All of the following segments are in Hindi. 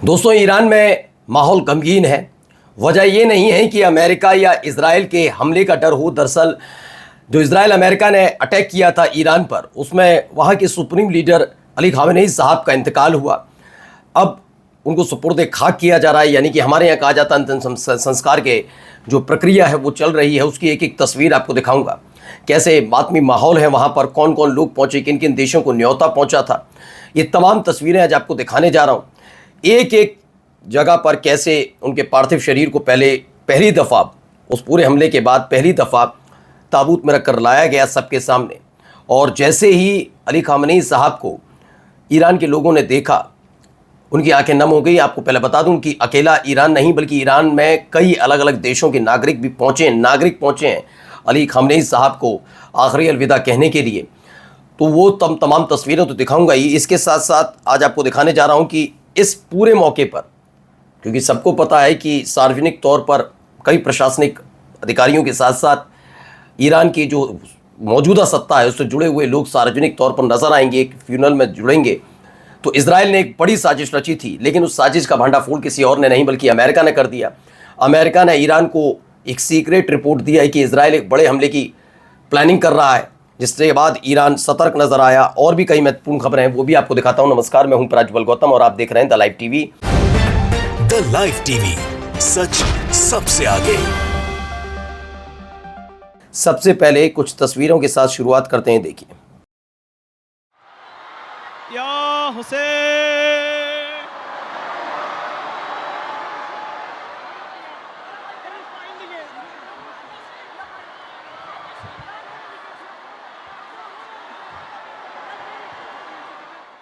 दोस्तों, ईरान में माहौल गमगीन है। वजह ये नहीं है कि अमेरिका या इजराइल के हमले का डर हो। दरअसल जो इजराइल अमेरिका ने अटैक किया था ईरान पर, उसमें वहाँ के सुप्रीम लीडर अली खामेनी साहब का इंतकाल हुआ। अब उनको सुपुर्द खाक किया जा रहा है, यानी कि हमारे यहाँ कहा जाता है अंतिम संस्कार के जो प्रक्रिया है वो चल रही है। उसकी एक एक तस्वीर आपको दिखाऊंगा, कैसे मातमी माहौल है वहाँ पर, कौन कौन लोग पहुँचे, किन किन देशों को न्योता पहुँचा था। ये तमाम तस्वीरें आज आपको दिखाने जा रहा हूँ। एक एक जगह पर कैसे उनके पार्थिव शरीर को पहली दफ़ा उस पूरे हमले के बाद पहली दफ़ा ताबूत में रखकर लाया गया सबके सामने। और जैसे ही अली खामेनी साहब को ईरान के लोगों ने देखा, उनकी आंखें नम हो गई। आपको पहले बता दूं कि अकेला ईरान नहीं, बल्कि ईरान में कई अलग अलग देशों के नागरिक पहुंचे हैं अली खामेनी साहब को आखिरी अलविदा कहने के लिए। तो वो तमाम तस्वीरें तो दिखाऊंगा ही। इसके साथ साथ आज आपको दिखाने जा रहा हूं कि इस पूरे मौके पर, क्योंकि सबको पता है कि सार्वजनिक तौर पर कई प्रशासनिक अधिकारियों के साथ साथ ईरान की जो मौजूदा सत्ता है उससे जुड़े हुए लोग सार्वजनिक तौर पर नज़र आएंगे, एक फ्यूनल में जुड़ेंगे। तो इजराइल ने एक बड़ी साजिश रची थी, लेकिन उस साजिश का भंडाफोड़ किसी और ने नहीं बल्कि अमेरिका ने कर दिया। अमेरिका ने ईरान को एक सीक्रेट रिपोर्ट दिया है कि इजराइल एक बड़े हमले की प्लानिंग कर रहा है, जिसके बाद ईरान सतर्क नजर आया। और भी कई महत्वपूर्ण खबरें हैं, वो भी आपको दिखाता हूं। नमस्कार, मैं हूं प्रज्वल गौतम और आप देख रहे हैं the live TV. The live TV, सच सबसे आगे। सबसे पहले कुछ तस्वीरों के साथ शुरुआत करते हैं। देखिए, या हुसैन,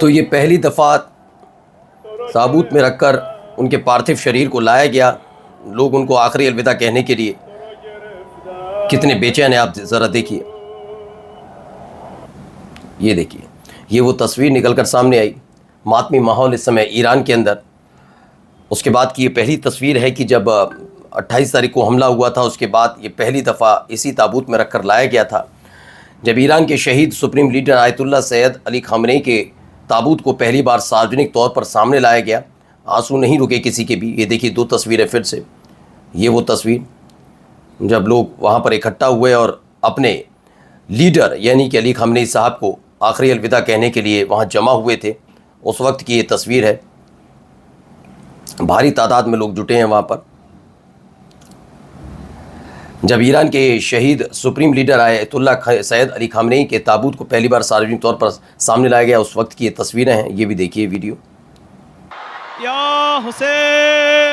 तो ये पहली दफ़ा ताबूत में रखकर उनके पार्थिव शरीर को लाया गया। लोग उनको आखिरी अलविदा कहने के लिए कितने बेचैन हैं, आप ज़रा देखिए। ये देखिए, ये वो तस्वीर निकलकर सामने आई। मातमी माहौल इस समय ईरान के अंदर। उसके बाद की ये पहली तस्वीर है कि जब 28 तारीख को हमला हुआ था, उसके बाद ये पहली दफ़ा इसी ताबूत में रखकर लाया गया था, जब ईरान के शहीद supreme leader Ayatollah Syed Ali Khamenei के ताबूत को पहली बार सार्वजनिक तौर पर सामने लाया गया। आंसू नहीं रुके किसी के भी। ये देखिए, दो तस्वीरें फिर से। ये वो तस्वीर जब लोग वहाँ पर इकट्ठा हुए और अपने लीडर यानी कि अली खामेनी साहब को आखिरी अलविदा कहने के लिए वहाँ जमा हुए थे, उस वक्त की ये तस्वीर है। भारी तादाद में लोग जुटे हैं वहाँ पर। जब ईरान के शहीद supreme leader Ayatollah Syed Ali Khamenei के ताबूत को पहली बार सार्वजनिक तौर पर सामने लाया गया, उस वक्त की ये तस्वीरें हैं। ये भी देखिए वीडियो। या हुसैन,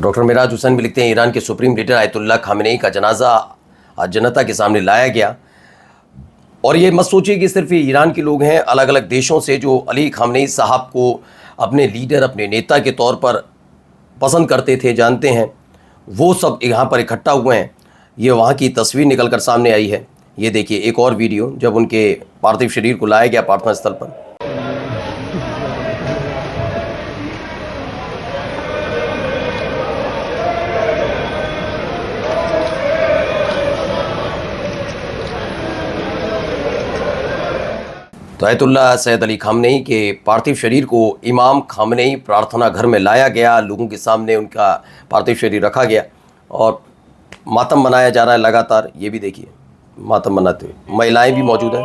डॉक्टर मिराज हुसैन भी लिखते हैं, ईरान के सुप्रीम लीडर आयतुल्लाह खामेनी का जनाजा आज जनता के सामने लाया गया। और ये मत सोचिए कि सिर्फ ये ईरान के लोग हैं, अलग अलग देशों से जो अली खामेनी साहब को अपने लीडर, अपने नेता के तौर पर पसंद करते थे, जानते हैं, वो सब यहाँ पर इकट्ठा हुए हैं। ये वहाँ की तस्वीर निकल कर सामने आई है। ये देखिए एक और वीडियो, जब उनके पार्थिव शरीर को लाया गया प्रार्थना स्थल पर। तो आयतुल्लाह सैयद अली खामेनी के पार्थिव शरीर को इमाम खामेनी प्रार्थना घर में लाया गया। लोगों के सामने उनका पार्थिव शरीर रखा गया और मातम मनाया जा रहा है लगातार। ये भी देखिए, मातम मनाते हुए महिलाएं भी मौजूद हैं।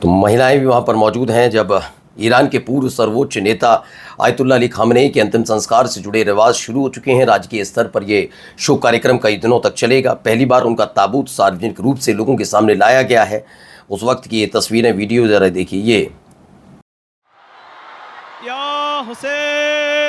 तो महिलाएं भी वहाँ पर मौजूद हैं जब ईरान के पूर्व सर्वोच्च नेता आयतुल्ला अली खामनेई के अंतिम संस्कार से जुड़े रिवाज शुरू हो चुके हैं। राजकीय स्तर पर ये शोक कार्यक्रम कई दिनों तक चलेगा। पहली बार उनका ताबूत सार्वजनिक रूप से लोगों के सामने लाया गया है। उस वक्त की ये तस्वीरें, वीडियो ज़रा देखिए। ये या Hussain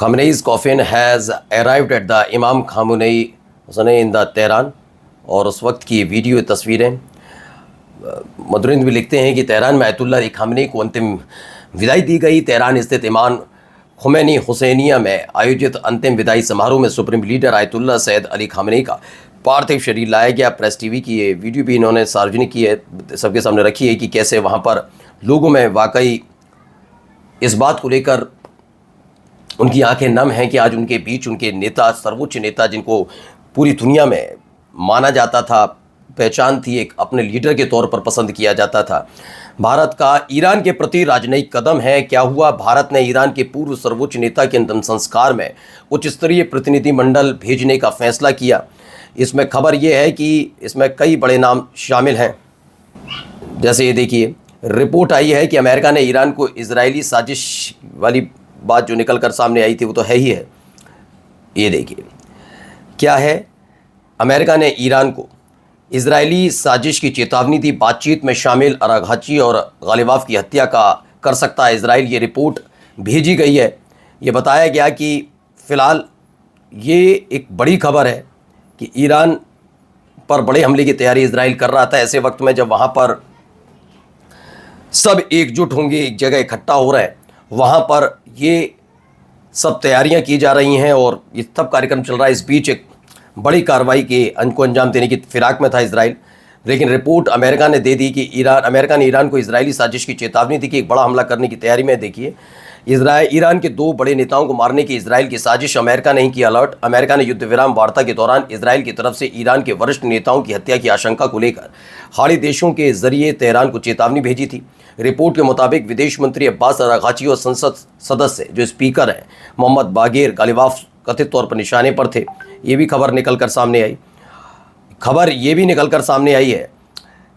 Khamenei's coffin has arrived at the Imam Khamenei in the Tehran। और उस वक्त की वीडियो तस्वीरें। मधुरिंद भी लिखते हैं कि तेहरान में आयतुल्ला अली खामनेई को अंतिम विदाई दी गई। तेहरान स्थित इमाम खुमैनी हुसैनिया में आयोजित अंतिम विदाई समारोह में supreme leader ayatollah Syed Ali Khamenei का पार्थिव शरीर लाया गया। प्रेस टीवी की ये वीडियो भी इन्होंने सार्वजनिक की है, सबके सामने रखी है कि कैसे वहाँ पर लोगों में वाकई इस बात को लेकर उनकी आंखें नम हैं कि आज उनके बीच उनके नेता, सर्वोच्च नेता जिनको पूरी दुनिया में माना जाता था, पहचान थी, एक अपने लीडर के तौर पर पसंद किया जाता था। भारत का ईरान के प्रति राजनयिक कदम है। क्या हुआ? भारत ने ईरान के पूर्व सर्वोच्च नेता के अंतिम संस्कार में उच्च स्तरीय प्रतिनिधिमंडल भेजने का फैसला किया। इसमें खबर यह है कि इसमें कई बड़े नाम शामिल हैं। जैसे ये देखिए, रिपोर्ट आई है कि अमेरिका ने ईरान को इजरायली साजिश वाली बात जो निकल कर सामने आई थी वो तो है ही है। ये देखिए क्या है, अमेरिका ने ईरान को इजरायली साजिश की चेतावनी दी। बातचीत में शामिल अराघाची और गालिबाफ की हत्या का कर सकता है इजराइल। ये रिपोर्ट भेजी गई है। ये बताया गया कि फ़िलहाल ये एक बड़ी खबर है कि ईरान पर बड़े हमले की तैयारी इजराइल कर रहा था। ऐसे वक्त में जब वहाँ पर सब एकजुट होंगे, एक जगह इकट्ठा हो रहे हैं, वहाँ पर ये सब तैयारियाँ की जा रही हैं और ये तब कार्यक्रम चल रहा है। इस बीच एक बड़ी कार्रवाई के को अंजाम देने की फिराक में था इजराइल। लेकिन रिपोर्ट अमेरिका ने दे दी कि अमेरिका ने ईरान को इजरायली साजिश की चेतावनी दी कि एक बड़ा हमला करने की तैयारी में। देखिए, ईरान के 2 बड़े नेताओं को मारने की इजराइल की साजिश। अमेरिका ने ही की अलर्ट। अमेरिका ने युद्ध विराम वार्ता के दौरान इजराइल की तरफ से ईरान के वरिष्ठ नेताओं की हत्या की आशंका को लेकर हाड़ी देशों के जरिए तेहरान को चेतावनी भेजी थी। रिपोर्ट के मुताबिक विदेश मंत्री अब्बास अराघाची और संसद सदस्य जो स्पीकर हैं मोहम्मद बागेर गालिबाफ कथित तौर पर निशाने पर थे। ये भी खबर निकल कर सामने आई। खबर ये भी निकल कर सामने आई है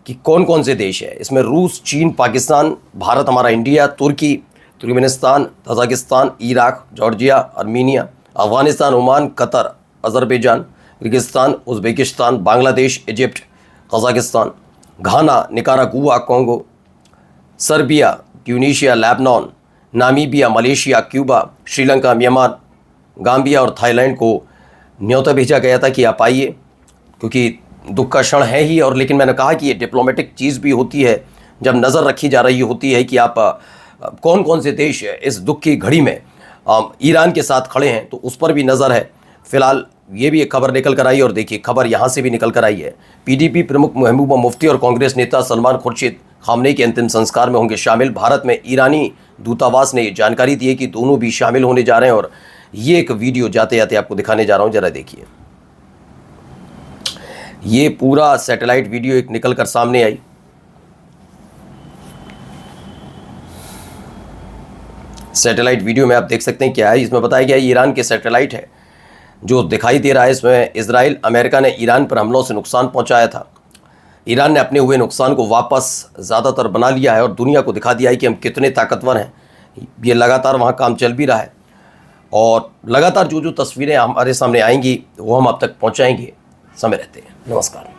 कि कौन कौन से देश है इसमें। रूस, चीन, पाकिस्तान, भारत हमारा, इंडिया, तुर्की, Turkmenistan, Tajikistan, Iraq, Georgia, Armenia, Afghanistan, Oman, Qatar, Azerbaijan, Kyrgyzstan, Uzbekistan, Bangladesh, Egypt, Kazakhstan, Ghana, Nicaragua, Congo, Serbia, Tunisia, Lebanon, Namibia, Malaysia, Cuba, Sri Lanka, Myanmar, Gambia और थाईलैंड को न्योता भेजा गया था कि आप आइए, क्योंकि दुख का क्षण है ही। और लेकिन मैंने कहा कि ये डिप्लोमेटिक चीज़ भी होती है जब नज़र रखी जा रही होती है कि आप कौन कौन से देश इस दुख की घड़ी में ईरान के साथ खड़े हैं, तो उस पर भी नज़र है। फ़िलहाल ये भी एक खबर निकल कर आई और देखिए खबर यहाँ से भी निकल कर आई है। पीडीपी प्रमुख महबूबा मुफ्ती और कांग्रेस नेता सलमान खुर्शीद खामनेई के अंतिम संस्कार में होंगे शामिल। भारत में ईरानी दूतावास ने जानकारी दी है कि दोनों भी शामिल होने जा रहे हैं और ये एक वीडियो जाते जाते आपको दिखाने जा रहा हूँ, जरा देखिए। ये पूरा सैटेलाइट वीडियो एक निकल कर सामने आई। सैटेलाइट वीडियो में आप देख सकते हैं क्या है। इसमें बताया गया ईरान के सैटेलाइट है जो दिखाई दे रहा है। इसमें इजराइल, अमेरिका ने ईरान पर हमलों से नुकसान पहुंचाया था। ईरान ने अपने हुए नुकसान को वापस ज़्यादातर बना लिया है और दुनिया को दिखा दिया है कि हम कितने ताकतवर हैं। ये लगातार वहाँ काम चल भी रहा है और लगातार जो जो तस्वीरें हमारे सामने आएंगी वो हम आप तक पहुँचाएंगे। समय रहते हैं। नमस्कार।